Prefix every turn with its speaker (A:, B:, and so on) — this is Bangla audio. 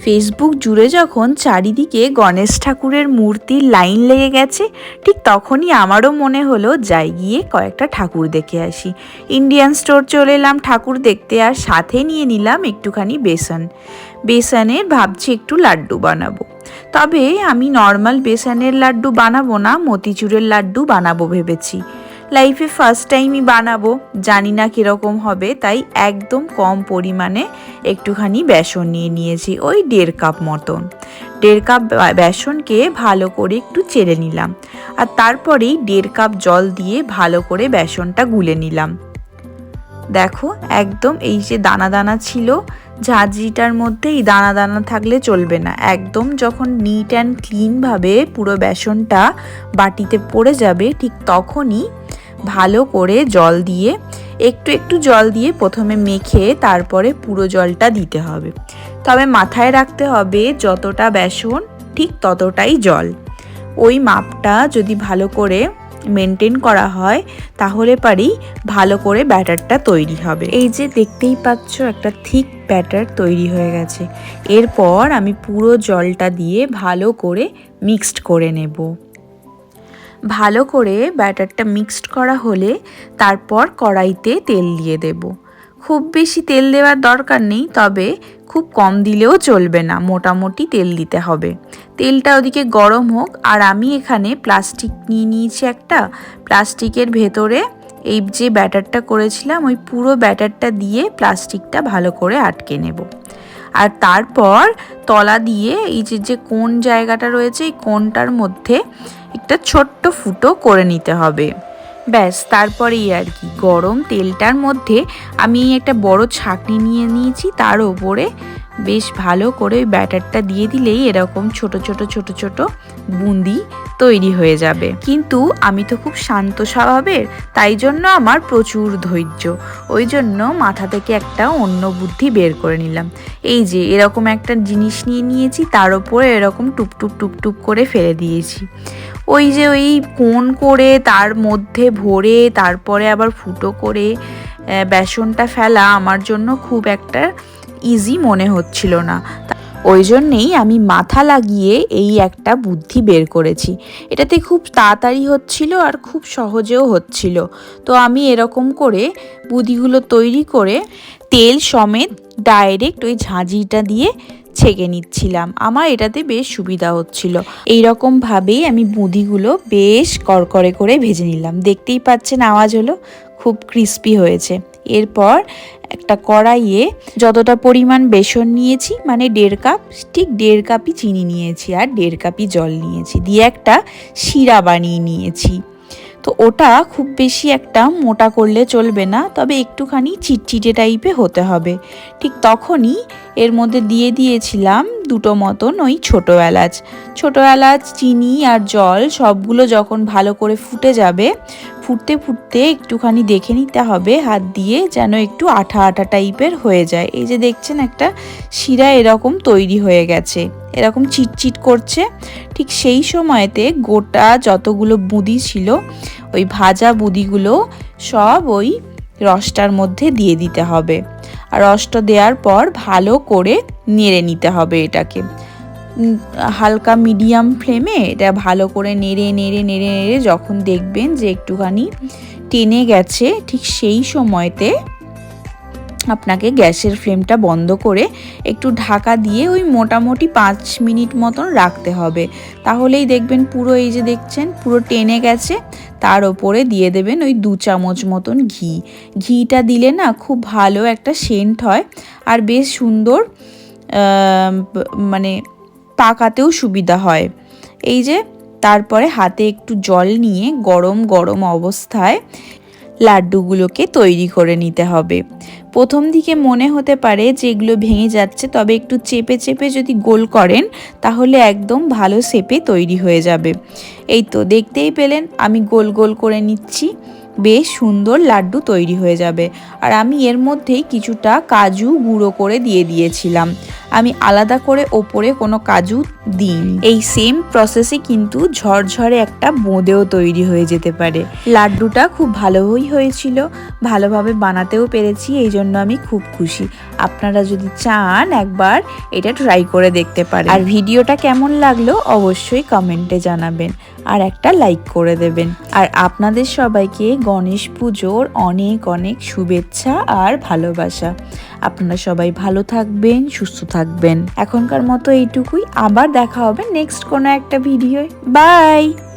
A: ফেসবুক জুড়ে যখন চারিদিকে গণেশ ঠাকুরের মূর্তির লাইন লেগে গেছে, ঠিক তখনই আমারও মনে হলো যাই গিয়ে কয়েকটা ঠাকুর দেখে আসি। ইন্ডিয়ান স্টোর চলে এলাম ঠাকুর দেখতে, আর সাথে নিয়ে নিলাম একটুখানি বেসনের ভাবছি একটু লাড্ডু বানাবো। তবে আমি নর্মাল বেসনের লাড্ডু বানাবো না, মতিচুরের লাড্ডু বানাবো ভেবেছি। লাইফে ফার্স্ট টাইমই বানাবো, জানি না কীরকম হবে, তাই একদম কম পরিমাণে একটুখানি বেসন নিয়ে নিয়েছি, ওই 1.5 কাপ মতন। 1.5 কাপ বেসনকে ভালো করে একটু চেলে নিলাম, আর তারপরেই 1.5 কাপ জল দিয়ে ভালো করে বেসনটা গুলে নিলাম। দেখো একদম এই যে দানা দানা ছিল, ঝাঁঝরিটার মধ্যে এই দানা দানা থাকলে চলবে না, একদম যখন নিট অ্যান্ড ক্লিনভাবে পুরো বেসনটা বাটিতে পড়ে যাবে, ঠিক তখনই ভালো করে জল দিয়ে একটু একটু জল দিয়ে প্রথমে মেখে তারপরে পুরো জলটা দিতে হবে। তবে মাথায় রাখতে হবে যতটা বেসন ঠিক ততটাই জল। ওই মাপটা যদি ভালো করে মেনটেন করা হয় তাহলে পারেই ভালো করে ব্যাটারটা তৈরি হবে। এই যে দেখতেই পাচ্ছ একটা থিক ব্যাটার তৈরি হয়ে গেছে। এরপর আমি পুরো জলটা দিয়ে ভালো করে মিক্সড করে নেব। ভালো করে ব্যাটারটা মিক্সড করা হলে তারপর কড়াইতে তেল দিয়ে দেব। খুব বেশি তেল দেওয়ার দরকার নেই, তবে খুব কম দিলেও চলবে না, মোটামুটি তেল দিতে হবে। তেলটা ওদিকে গরম হোক, আর আমি এখানে প্লাস্টিক নিয়ে নিয়েছি একটা। প্লাস্টিকের ভেতরে এই যে ব্যাটারটা করেছিলাম ওই পুরো ব্যাটারটা দিয়ে প্লাস্টিকটা ভালো করে আটকে নেব। আর তারপর তলা দিয়ে এই যে কোণ জায়গাটা রয়েছে এই কোণটার মধ্যে একটা ছোট্ট ফুটো করে নিতে হবে। ব্যাস, তারপরেই আর কি, গরম তেলটার মধ্যে আমি একটা বড় ছাঁকনি নিয়ে নিয়েছি, তার ওপরে বেশ ভালো করে ওই ব্যাটারটা দিয়ে দিলেই এরকম ছোট ছোট ছোট ছোট বুন্দি তৈরি হয়ে যাবে। কিন্তু আমি তো খুব শান্ত স্বভাবের, তাই জন্য আমার প্রচুর ধৈর্য, ওই জন্য মাথা থেকে একটা অন্য বুদ্ধি বের করে নিলাম। এই যে এরকম একটা জিনিস নিয়ে নিয়েছি, তার ওপরে এরকম টুপটুপ টুপটুপ করে ফেলে দিয়েছি। ওই যে ওই কোণ করে তার মধ্যে ভরে তারপরে আবার ফুটো করে বেসনটা ফেলা আমার জন্য খুব একটা ইজি মনে হচ্ছিল না, ওই জন্যেই আমি মাথা লাগিয়ে এই একটা বুদ্ধি বের করেছি। এটাতে খুব তাড়াতাড়ি হচ্ছিল আর খুব সহজেও হচ্ছিল। তো আমি এরকম করে বুদ্ধিগুলো তৈরি করে তেল সমেত ডাইরেক্ট ওই ঝাঁঝিটা দিয়ে ছেঁকে নিচ্ছিলাম। আমার এটাতে বেশ সুবিধা হচ্ছিল। এইরকমভাবেই আমি বুঁদিগুলো বেশ করকরে করে ভেজে নিলাম। দেখতেই পাচ্ছেন আওয়াজ হলো, খুব ক্রিস্পি হয়েছে। এরপর একটা কড়াইয়ে যতটা পরিমাণ বেসন নিয়েছি, মানে 1.5 কাপ, ঠিক 1.5 কাপই চিনি নিয়েছি আর 1.5 কাপই জল নিয়েছি, দিয়ে একটা শিরা বানিয়ে নিয়েছি। তো ওটা খুব বেশি একটা মোটা করলে চলবে না, তবে একটুখানি চিটচিটে টাইপে হতে হবে। ঠিক তখনই এর মধ্যে দিয়ে দিয়েছিলাম 2টো মতন ওই ছোটো এলাচ, চিনি আর জল সবগুলো যখন ভালো করে ফুটে যাবে, ফুটতে ফুটতে একটুখানি দেখে নিতে হবে হাত দিয়ে যেন একটু আঠা আঠা টাইপের হয়ে যায়। এই যে দেখছেন একটা শিরা এরকম তৈরি হয়ে গেছে, এরকম চিটচিট করছে। ঠিক সেই সময়তে গোটা যতগুলো বুঁদি ছিল ওই ভাজা বুঁদিগুলো সব ওই রসটার মধ্যে দিয়ে দিতে হবে। আর রসটা দেওয়ার পর ভালো করে নেড়ে নিতে হবে এটাকে, হালকা মিডিয়াম ফ্লেমে এটা ভালো করে নেড়ে নেড়ে নেড়ে নেড়ে যখন দেখবেন যে একটুখানি টেনে গেছে, ঠিক সেই সময়তে আপনাকে গ্যাসের ফ্লেমটা বন্ধ করে একটু ঢাকা দিয়ে ওই মোটামুটি 5 মিনিট মতন রাখতে হবে। তাহলেই দেখবেন পুরো এই যে দেখছেন পুরো টেনে গেছে। তার ওপরে দিয়ে দেবেন ওই 2 চামচ মতন ঘিটা দিলে না খুব ভালো একটা সেন্ট হয় আর বেশ সুন্দর মানে পাকাতেও সুবিধা হয়। এই যে তারপরে হাতে একটু জল নিয়ে গরম গরম অবস্থায় লাড্ডুগুলোকে তৈরি করে নিতে হবে। প্রথম দিকে মনে হতে পারে যে এগুলো ভেঙে যাচ্ছে, তবে একটু চেপে চেপে যদি গোল করেন তাহলে একদম ভালো শেপে তৈরি হয়ে যাবে। এই তো দেখতেই পেলেন আমি গোল গোল করে নিচ্ছি, বেশ সুন্দর লাড্ডু তৈরি হয়ে যাবে। আর আমি এর মধ্যেই কিছুটা কাজু গুঁড়ো করে দিয়ে দিয়েছিলাম, আমি আলাদা করে ওপরে কোনো কাজু দিইনি। এই সেম প্রসেসে কিন্তু ঝরঝরে একটা বোঁদেও তৈরি হয়ে যেতে পারে। লাড্ডুটা খুব ভালোই হয়েছিল, ভালোভাবে বানাতেও পেরেছি, এই জন্য আমি খুব খুশি। আপনারা যদি চান একবার এটা ট্রাই করে দেখতে পারেন। আর ভিডিওটা কেমন লাগলো অবশ্যই কমেন্টে জানাবেন আর একটা লাইক করে দেবেন। আর আপনাদের সবাইকে গণেশ পুজোর অনেক অনেক শুভেচ্ছা আর ভালোবাসা। আপনারা সবাই ভালো থাকবেন, সুস্থ থাকবেন। এখনকার মতো এইটুকুই, আবার দেখা হবে নেক্সট কোনো একটা ভিডিওয়। বাই।